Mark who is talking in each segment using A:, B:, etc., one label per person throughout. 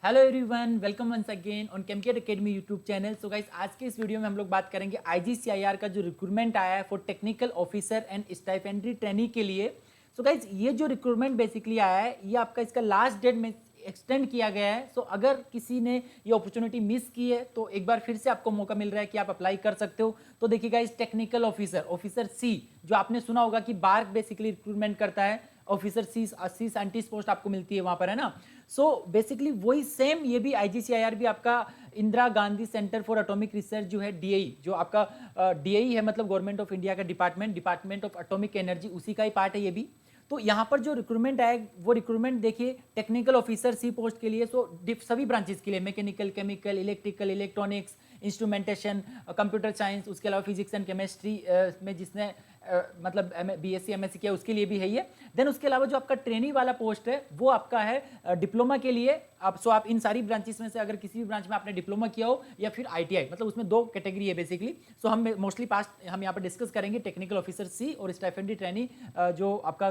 A: Hello everyone, welcome once again on Camcat academy YouTube channel. So guys, आज के इस video में हम लोग बात करेंगे आईजीसीआईआर का जो रिक्रूटमेंट आया है for technical officer and stipendiary trainee के लिए। सो गाइस, ये जो रिक्रूटमेंट बेसिकली आया है, ये आपका इसका लास्ट डेट में एक्सटेंड किया गया है। सो अगर किसी ने ये अपॉर्चुनिटी मिस की है तो एक बार फिर से आपको मौका मिल रहा है कि आप अप्लाई कर सकते हो। तो देखिए गाइस, टेक्निकल ऑफिसर सी, जो आपने सुना होगा कि बार्क बेसिकली रिक्रूटमेंट करता है, ऑफिसर सी साइंटिस्ट पोस्ट आपको मिलती है वहां पर, है ना। सो बेसिकली वही सेम ये भी आईजीसीआईआर भी आपका Indira Gandhi centre for atomic research जो है डीएई, जो आपका डीएई है, मतलब गवर्नमेंट ऑफ इंडिया का डिपार्टमेंट ऑफ एटॉमिक एनर्जी, उसी का ही पार्ट है ये भी। तो यहाँ पर जो रिक्रूटमेंट आए वो रिक्रूटमेंट देखिए टेक्निकल ऑफिसर सी पोस्ट के लिए। सो सभी ब्रांचेस के लिए, mechanical, chemical, electrical, electronics, instrumentation, computer science, उसके अलावा फिजिक्स एंड केमिस्ट्री में जिसने मतलब बीएससी एमएससी किया उसके लिए भी है ये। देन उसके अलावा जो आपका ट्रेनी वाला पोस्ट है वो आपका है डिप्लोमा के लिए। आप इन सारी ब्रांचेस में से अगर किसी भी ब्रांच में आपने डिप्लोमा किया हो या फिर आईटीआई, मतलब उसमें दो कैटेगरी है बेसिकली। सो हम मोस्टली पास्ट हम यहाँ पर डिस्कस करेंगे टेक्निकल ऑफिसर सी और स्टाइपेंड्री ट्रेनी जो आपका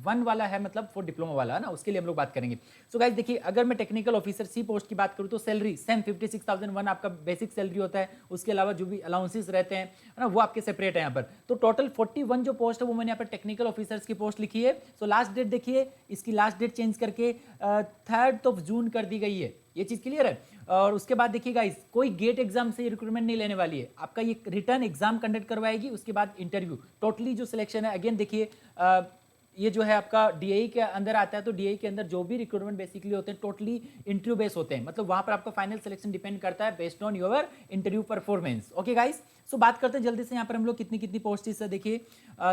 A: वन वाला है, मतलब फॉर डिप्लोमा वाला है ना, उसके लिए हम लोग बात करेंगे। सो गाइस देखिए, अगर मैं टेक्निकल ऑफिसर सी पोस्ट की बात करूँ तो सैलरी सेम 56,001 आपका बेसिक सैलरी होता है। उसके अलावा जो भी अलाउंसेस रहते हैं ना, वो आपके सेपरेट है यहाँ पर। तो टोटल 41 जो पोस्ट है वो मैंने यहाँ पर टेक्निकल ऑफिसर्स की पोस्ट लिखी है। सो लास्ट डेट देखिए, इसकी लास्ट डेट चेंज करके 3 जून कर दी गई है। ये चीज क्लियर है। और उसके बाद देखिए गाइस, कोई गेट एग्जाम से रिक्रूटमेंट नहीं लेने वाली है, आपका ये रिटर्न एग्जाम कंडक्ट करवाएगी, उसके बाद इंटरव्यू। टोटली जो सिलेक्शन है, अगेन देखिए ये जो है आपका डीएई के अंदर आता है। तो डीएई के अंदर जो भी रिक्रूटमेंट बेसिकली होते हैं टोटली इंटरव्यू बेस होते हैं, मतलब वहां पर आपका फाइनल सिलेक्शन डिपेंड करता है based on your interview performance. Okay guys, so बात करते हैं जल्दी से यहाँ पर हम लोग कितनी कितनी पोस्ट्स है। देखिए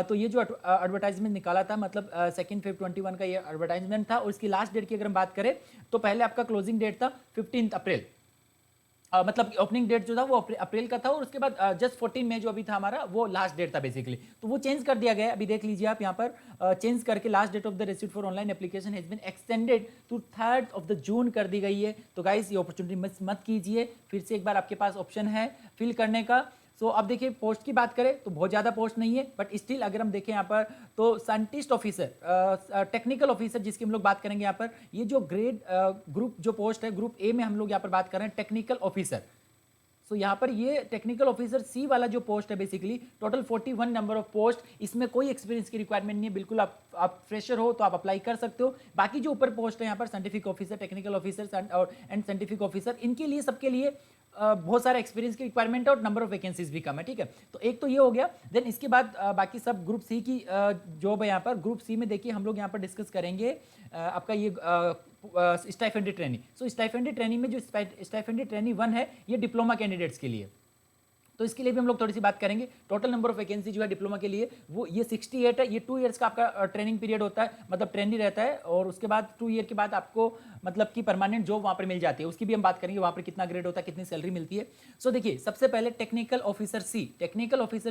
A: तो ये जो एडवर्टाइजमेंट निकाला था, मतलब 2 Feb 2021 का ये एडवर्टाइजमेंट था। और इसकी लास्ट डेट की अगर हम बात करें तो पहले आपका क्लोजिंग डेट था 15 अप्रैल, मतलब ओपनिंग डेट जो था वो अप्रैल का था। और उसके बाद जस्ट 14 मई जो अभी था हमारा, वो लास्ट डेट था बेसिकली। तो वो चेंज कर दिया गया है। अभी देख लीजिए आप यहाँ पर चेंज करके last date of the receipt for online application has been extended to 3 June कर दी गई है। तो गाइस, ये अपॉर्चुनिटी मिस मत कीजिए, फिर से एक बार आपके पास ऑप्शन है फिल करने का। सो अब देखिए, पोस्ट की बात करें तो बहुत ज़्यादा पोस्ट नहीं है, बट स्टिल अगर हम देखें यहाँ पर तो साइंटिस्ट ऑफिसर, टेक्निकल ऑफिसर जिसकी हम लोग बात करेंगे यहाँ पर, ये जो ग्रेड ग्रुप जो पोस्ट है, ग्रुप ए में हम लोग यहाँ पर बात कर रहे हैं टेक्निकल ऑफिसर। सो यहाँ पर ये टेक्निकल ऑफिसर सी वाला जो पोस्ट है basically total 41 number of post, इसमें कोई एक्सपीरियंस की रिक्वायरमेंट नहीं है, बिल्कुल आप फ्रेशर हो तो आप अप्लाई कर सकते हो। बाकी जो ऊपर पोस्ट है यहाँ पर साइंटिफिक ऑफिसर, टेक्निकल ऑफिसर और एंड साइंटिफिक ऑफिसर, इनके लिए सबके लिए बहुत सारा एक्सपीरियंस की रिक्वायरमेंट है और नंबर ऑफ वैकेंसीज भी कम है, ठीक है। तो एक तो ये हो गया। देन इसके बाद बाकी सब ग्रुप सी की जॉब है यहाँ पर। ग्रुप सी में देखिए हम लोग यहाँ पर डिस्कस करेंगे आपका ये स्टाइपेंडी ट्रेनी। सो स्टाइपेंडी ट्रेनी में जो स्टाइपेंडी ट्रेनी 1 है, ये डिप्लोमा कैंडिडेट्स के लिए। तो इसके लिए भी हम लोग थोड़ी सी बात करेंगे। टोटल नंबर ऑफ वैकेंसी जो है डिप्लोमा के लिए वो ये 68 है। ये 2 ईयर्स का आपका ट्रेनिंग पीरियड होता है, मतलब ट्रेनिंग रहता है। और उसके बाद 2 ईयर के बाद आपको मतलब कि परमानेंट जॉब वहां पर मिल जाती है। उसकी भी हम बात करेंगे, वहां पर कितना ग्रेड होता है, कितनी सैलरी मिलती है। सो देखिए, सबसे पहले टेक्निकल ऑफिसर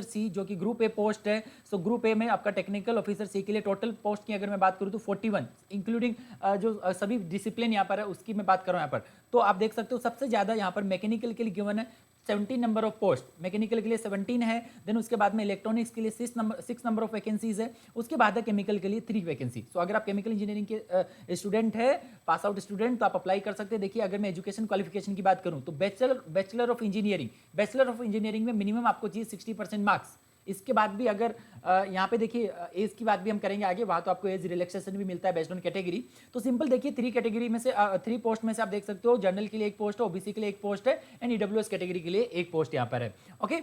A: सी जो कि ग्रुप ए पोस्ट है। सो ग्रुप ए में आपका टेक्निकल ऑफिसर सी के लिए टोटल पोस्ट की अगर मैं बात करूँ तो 41, इंक्लूडिंग जो सभी डिसिप्लिन यहाँ पर है उसकी मैं बात कर रहा हूँ यहाँ पर। तो आप देख सकते हो सबसे ज्यादा यहाँ पर मैकेनिकल के लिए गिवन है 17 नंबर ऑफ पोस्ट, मैकेनिकल के लिए 17 है। देन उसके बाद में इलेक्ट्रॉनिक्स के लिए 6 नंबर ऑफ वैकेंसीज है। उसके बाद है केमिकल के लिए 3 वैकेंसी। सो अगर आप केमिकल इंजीनियरिंग के स्टूडेंट है, पास आउट स्टूडेंट, तो आप अप्लाई कर सकते हैं। देखिए, अगर मैं एजुकेशन क्वालिफिकेशन की बात करूं तो बैचलर ऑफ इंजीनियरिंग में मिनिमम आपको चाहिए 60% मार्क्स। इसके बाद भी अगर यहाँ पे देखिए एज की बात भी हम करेंगे आगे, वहाँ तो आपको एज रिलैक्सेशन भी मिलता है बेस्ड ऑन कैटेगरी। तो सिंपल देखिए, 3 कैटेगरी में से 3 पोस्ट में से आप देख सकते हो, जनरल के लिए एक पोस्ट है, ओबीसी के लिए एक पोस्ट है एंड ईडब्ल्यूएस कैटेगरी के लिए एक पोस्ट यहाँ पर है। ओके,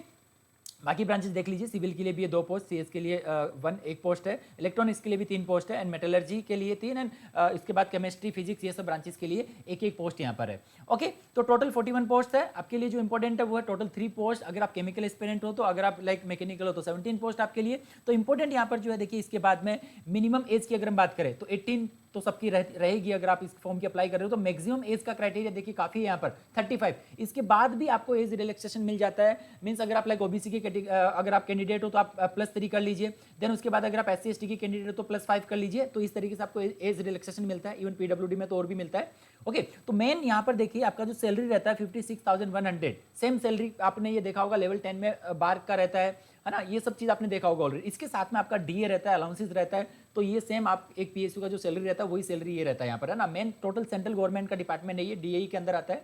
A: बाकी ब्रांचेस देख लीजिए, सिविल के लिए भी 2 पोस्ट, सीएस के लिए 1 पोस्ट है, इलेक्ट्रॉनिक्स के लिए भी 3 पोस्ट है एंड मेटलर्जी के लिए 3 एंड इसके बाद केमिस्ट्री, फिजिक्स, ये सब ब्रांचेस के लिए एक पोस्ट यहाँ पर है। ओके, तो टोटल 41 पोस्ट है। आपके लिए जो इंपॉर्टेंट है वो है टोटल 3 पोस्ट। अगर आप केमिकल एस्पिरेंट हो तो, अगर आप लाइक मैकेनिकल हो तो 17 पोस्ट आपके लिए। तो इंपॉर्टेंट यहाँ पर जो है देखिए, इसके बाद में मिनिमम एज की अगर हम बात करें तो 18 तो सबकी रहेगी अगर आप इस फॉर्म की अप्लाई कर रहे हो। तो मैक्सिमम एज का क्राइटेरिया देखिए काफी है यहाँ पर 35। इसके बाद भी आपको एज रिलैक्सेशन मिल जाता है। मींस अगर आप लाइक ओबीसी के अगर आप कैंडिडेट हो तो आप +3 कर लीजिए। देन उसके बाद अगर आप SC ST की कैंडिडेट हो तो +5 कर लीजिए। तो इस तरीके से आपको एज रिलैक्सेशन मिलता है। इवन पीडब्ल्यूडी में तो और भी मिलता है। ओके, तो मेन यहाँ पर देखिए आपका जो सैलरी रहता है 56,100, सेम सैलरी आपने ये देखा होगा लेवल 10 में बार्क का रहता है ना। ये सब चीज आपने देखा होगा ऑलरेडी। इसके साथ में आपका डीए रहता है, अलाउंसेस रहता है, तो ये सेम आप एक पीएसयू का जो सैलरी रहता है वही सैलरी ये रहता है यहाँ पर, है ना। मेन टोटल सेंट्रल गवर्नमेंट का डिपार्टमेंट है ये, डीएई के अंदर आता है,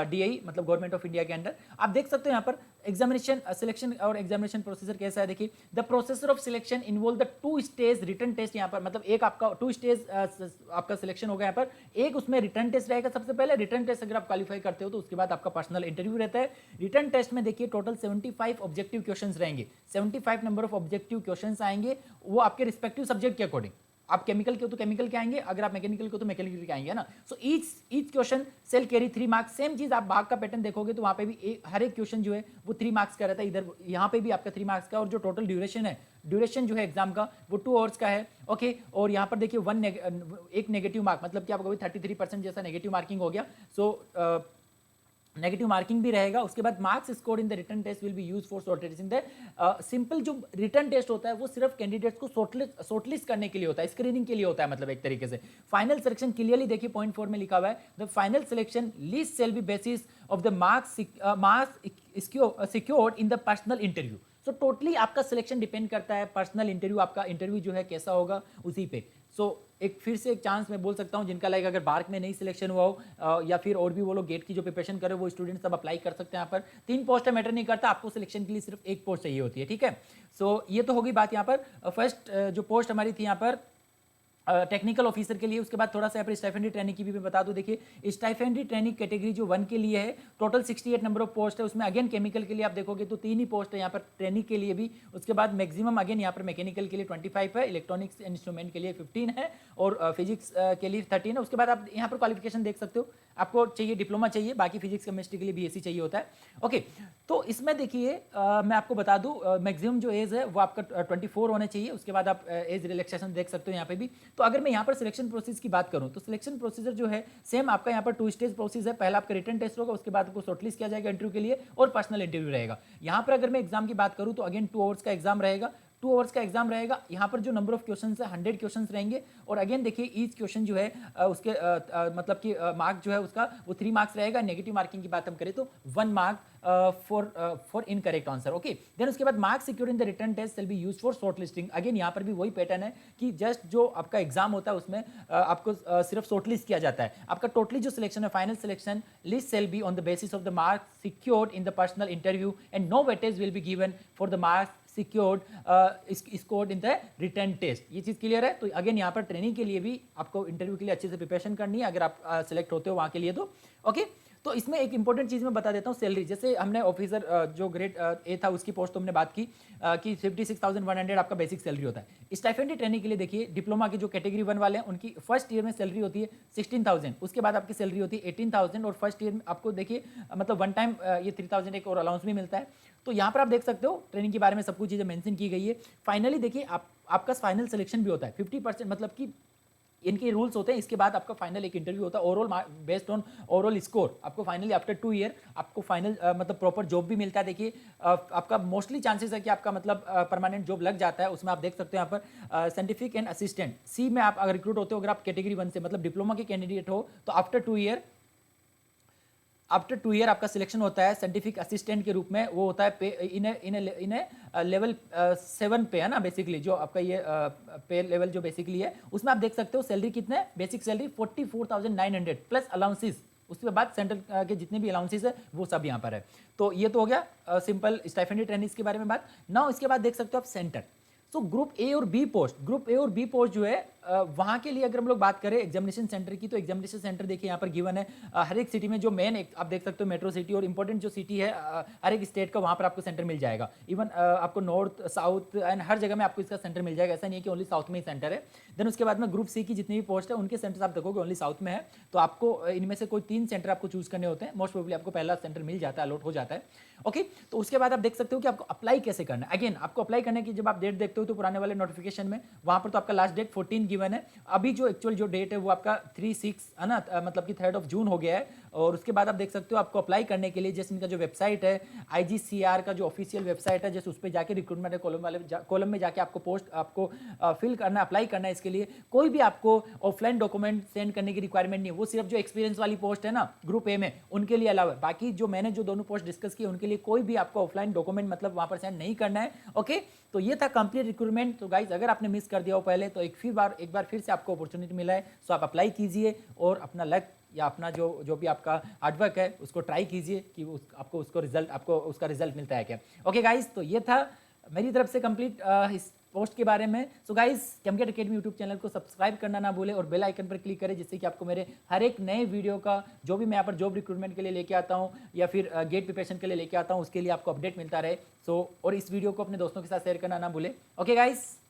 A: डीआई मतलब गवर्नमेंट ऑफ इंडिया के अंडर। आप देख सकते हो यहाँ पर एग्जामिनेशन सिलेक्शन और एग्जामिनेशन प्रोसीजर कैसा है, देखिए the processor of selection involve the 2 stage written test. यहाँ पर मतलब एक आपका 2 स्टेज आपका सिलेक्शन होगा यहाँ पर, एक उसमें रिटर्न टेस्ट रहेगा सबसे पहले। रिटर्न टेस्ट अगर आप क्वालिफाई करते हो तो उसके बाद आपका पर्सनल इंटरव्यू रहता है। रिटर्न टेस्ट में देखिए टोटल 75 ऑब्जेक्टिव क्वेश्चंस रहेंगे, 75 नंबर ऑफ ऑब्जेक्टिव क्वेश्चंस आएंगे, वो आपके रिस्पेक्टिव सब्जेक्ट के अकॉर्डिंग। आप केमिकल के हो तो केमिकल के आएंगे, अगर आप मैकेनिकल के हो तो मैकेनिकल के आएंगे, है ना। So each question shall carry 3 marks. Same चीज आप भाग का पैटर्न देखोगे तो वहां पे भी हर एक क्वेश्चन जो है वो 3 मार्क्स का रहता है, इधर यहाँ पे भी आपका 3 मार्क्स का। और जो टोटल ड्यूरेशन है, ड्यूरेशन जो है एग्जाम का वो 2 आवर्स का है, ओके। और यहाँ पर देखिए एक नेगेटिव मार्क, मतलब कि आपको 33% जैसा नेगेटिव मार्किंग हो गया। सो नेगेटिव मार्किंग भी रहेगा। उसके बाद marks score in the written test will be use for shortlisting the simple. जो रिटन टेस्ट होता है वो सिर्फ कैंडिडेट्स को शॉर्टलिस्ट करने के लिए होता है, स्क्रीनिंग के लिए होता है, मतलब एक तरीके से। फाइनल सिलेक्शन क्लियरली देखिए पॉइंट 4 में लिखा हुआ है, the final selection list shall B basis of the marks secured in the personal interview. So totally आपका सिलेक्शन डिपेंड करता है पर्सनल इंटरव्यू, आपका इंटरव्यू जो है कैसा होगा उसी पे। सो एक फिर से एक चांस मैं बोल सकता हूँ, जिनका लाइक अगर बार्क में नहीं सिलेक्शन हुआ हो या फिर और भी वो लोग गेट की जो प्रिपरेशन करे वो स्टूडेंट सब अप्लाई कर सकते हैं। यहाँ पर 3 पोस्ट मैटर नहीं करता, आपको सिलेक्शन के लिए सिर्फ 1 पोस्ट चाहिए होती है, ठीक है। सो ये तो होगी बात यहाँ पर। फर्स्ट जो पोस्ट हमारी थी यहाँ पर टेक्निकल ऑफिसर के लिए। उसके बाद थोड़ा सा यहाँ पर स्टाइफेंड्री ट्रेनिंग की भी मैं बता दूं, देखिए स्टाइफेंड्री ट्रेनिंग कैटेगरी जो 1 के लिए है, टोटल 68 नंबर ऑफ पोस्ट है। उसमें अगेन केमिकल के लिए आप देखोगे तो 3 ही पोस्ट है यहाँ पर ट्रेनिंग के लिए भी। उसके बाद मैक्सिमम अगेन यहाँ पर मैकेनिकल के लिए 25 है, इलेक्ट्रॉनिक्स इंस्ट्रूमेंट के लिए 15 है और फिजिक्स के लिए 13 है। उसके बाद आप यहाँ पर क्वालिफिकेशन देख सकते हो, आपको चाहिए डिप्लोमा चाहिए, बाकी फिजिक्स केमिस्ट्री के लिए बीएससी चाहिए होता है, ओके। तो इसमें देखिए मैं आपको बता दूं मैक्सिमम जो एज है वो आपका 24 होना चाहिए। उसके बाद आप एज रिलैक्सेशन देख सकते हो यहाँ पे भी। तो अगर मैं यहाँ पर सिलेक्शन प्रोसेस की बात करूं तो सिलेक्शन प्रोसीजर जो है सेम आपका यहाँ पर 2 स्टेज प्रोसेस है। पहला आपका रिटन टेस्ट होगा, उसके बाद आपको शॉर्टलिस्ट किया जाएगा इंटरव्यू के लिए और पर्सनल इंटरव्यू रहेगा। यहाँ पर अगर मैं एग्जाम की बात करूं तो अगेन 2 आवर्स का एग्जाम रहेगा, 2 आवर्स का एग्जाम रहेगा। यहाँ पर जो नंबर ऑफ क्वेश्चंस है 100 क्वेश्चंस रहेंगे। और अगेन देखिए ईच क्वेश्चन जो है उसके मतलब कि मार्क जो है उसका वो 3 मार्क्स रहेगा। नेगेटिव मार्किंग की बात हम करें तो 1 mark for incorrect answer, okay. Then उसके बाद marks secured in the written test will be used for shortlisting. Again यहाँ पर भी वही पैटर्न है कि जस्ट जो आपका एग्जाम होता है उसमें आपको सिर्फ शॉर्टलिस्ट किया जाता है। आपका टोटली जो सिलेक्शन है final selection list shall be on the basis of the marks secured in the personal interview and no weightage will be given for the marks secured scored in the written test. ये चीज clear है। तो again यहाँ पर training के लिए भी आपको इंटरव्यू के लिए अच्छे से प्रिपरेशन करनी है अगर आप सिलेक्ट होते हो वहाँ के लिए तो, ओके। तो इसमें एक इंपॉर्टेंट चीज मैं बता देता हूँ, सैलरी। जैसे हमने ऑफिसर जो ग्रेड ए था उसकी पोस्ट तो हमने बात की कि 56,100 आपका बेसिक सैलरी होता है। स्टाइफेंड्री ट्रेनिंग के लिए देखिए डिप्लोमा की जो कैटेगरी 1 वाले हैं उनकी फर्स्ट ईयर में सैलरी होती है 16,000, उसके बाद आपकी सैलरी होती है 18,000 और फर्स्ट ईयर में आपको देखिए मतलब 1 टाइम ये 3,000 एक और अलाउंस भी मिलता है। तो यहाँ पर आप देख सकते हो ट्रेनिंग के बारे में सब कुछ चीज़ें मेंशन की गई है। फाइनली देखिए आपका फाइनल सिलेक्शन भी होता है 50%, मतलब कि इनके रूल्स होते हैं। इसके बाद आपका फाइनल एक इंटरव्यू होता है overall based on overall score. आपको फाइनली आफ्टर 2 ईयर आपको फाइनल मतलब प्रॉपर जॉब भी मिलता है। देखिए आपका मोस्टली चांसेस है कि आपका मतलब परमानेंट जॉब लग जाता है। उसमें आप देख सकते हो यहाँ पर साइंटिफिक एंड असिस्टेंट सी में आप अगर रिक्रूट होते हो, अगर आप कैटेगरी 1 से मतलब डिप्लोमा के कैंडिडेट हो तो आफ्टर 2 ईयर आपका सिलेक्शन होता है साइंटिफिक असिस्टेंट के रूप में। वो होता है पे इन लेवल 7 पे, है ना। बेसिकली जो आपका ये पे लेवल जो बेसिकली है उसमें आप देख सकते हो सैलरी कितने है, बेसिक सैलरी 44,900 प्लस अलाउंसेस। उसके बाद सेंट्रल के जितने भी अलाउंसेस है वो सब यहाँ पर है। तो ये तो हो गया सिंपल स्टाइफेंड्री ट्रेनिंग्स के बारे में बात। नाउ इसके बाद देख सकते हो आप सेंटर। तो ग्रुप ए और बी पोस्ट जो है वहां के लिए अगर हम लोग बात करें एग्जामिनेशन सेंटर की तो एग्जामिनेशन सेंटर देखिए यहाँ पर गिवन है हर एक सिटी में। जो मेन आप देख सकते हो मेट्रो सिटी और इंपॉर्टेंट जो सिटी है हर एक स्टेट का वहां पर आपको सेंटर मिल जाएगा। इवन आपको नॉर्थ साउथ एंड हर जगह में आपको इसका सेंटर मिल जाएगा। ऐसा नहीं है कि ओनली साउथ में ही सेंटर है। देन उसके बाद में ग्रुप सी की जितनी भी पोस्ट है उनके सेंटर आप देखोगे ओनली साउथ में है। तो आपको इनमें से कोई 3 सेंटर आपको चूज करने होते हैं। मोस्ट प्रोबेबली आपको पहला सेंटर मिल जाता है, अलॉट हो जाता है, ओके। तो उसके बाद आप देख सकते हो कि आपको अप्लाई कैसे करना है। अगेन आपको अप्लाई करने की जब आप डेट देखते हो तो पुराने वाले नोटिफिकेशन में वहां पर तो आपका लास्ट डेट 14 गिवन है। अभी जो एक्चुअल जो डेट है वो आपका 3/6 है ना, मतलब कि 3rd of June हो गया है। और उसके बाद आप देख सकते हो आपको अप्लाई करने के लिए जैसे इनका जो वेबसाइट है IGCR का जो ऑफिशियल वेबसाइट है, जैसे उस पर जाके रिक्रूटमेंट कॉलम में जाके आपको पोस्ट आपको फिल करना, अप्लाई करना है। इसके लिए कोई भी आपको ऑफलाइन डॉक्यूमेंट सेंड करने की रिक्वायरमेंट नहीं है, वो सिर्फ जो एक्सपीरियंस वाली पोस्ट है ना ग्रुप ए में उनके लिए अलाउ है। बाकी जो मैंने जो दोनों पोस्ट डिस्कस की उनके लिए कोई भी आपको ऑफलाइन डॉक्यूमेंट मतलब वहां पर सेंड नहीं करना है। ओके, तो ये था कंप्लीट रिक्रूटमेंट। तो गाइज अगर आपने मिस कर दिया हो पहले तो एक बार फिर से आपको अपॉर्चुनिटी मिला है, सो आप अप्लाई कीजिए और अपना लक या अपना जो भी आपका हार्डवर्क है उसको ट्राई कीजिए कि आपको उसका रिजल्ट मिलता है क्या। ओके गाइज, तो ये था मेरी तरफ से कंप्लीट इस पोस्ट के बारे में। So guys Camcat academy YouTube channel को सब्सक्राइब करना ना भूलें और बेल आइकन पर क्लिक करें, जिससे कि आपको मेरे हर एक नए वीडियो का जो भी मैं यहाँ पर जॉब रिक्रूटमेंट के लिए लेके आता हूँ या फिर गेट प्रिपरेशन के लिए लेके आता हूँ उसके लिए आपको अपडेट मिलता रहे। सो और इस वीडियो को अपने दोस्तों के साथ शेयर करना ना भूलें। Okay guys.